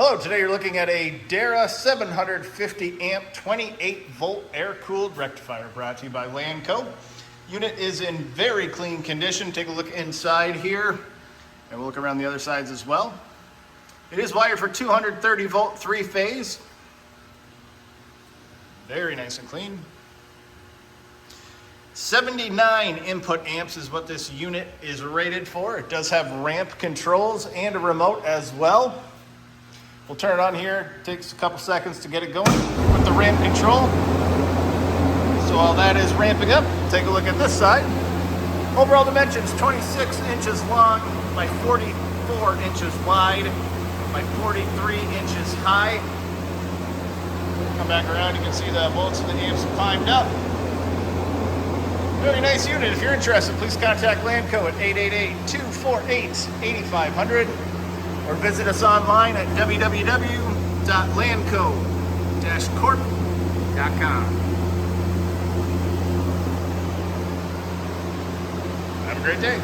Hello, today you're looking at a Darrah 750 amp 28 volt air-cooled rectifier brought to you by Lanco. Unit is in very clean condition. Take a look inside here and we'll look around the other sides as well. It is wired for 230 volt 3-phase. Very nice and clean. 79 input amps is what this unit is rated for. It does have ramp controls and a remote as well. We'll turn it on here. It takes a couple seconds to get it going with the ramp control. So while that is ramping up, take a look at this side. Overall dimensions, 26 inches long by 44 inches wide by 43 inches high. Come back around, you can see the volts and the amps are primed up. Very nice unit. If you're interested, please contact Lanco at 888-248-8500 or visit us online at www.lanco-corp.com. Have a great day.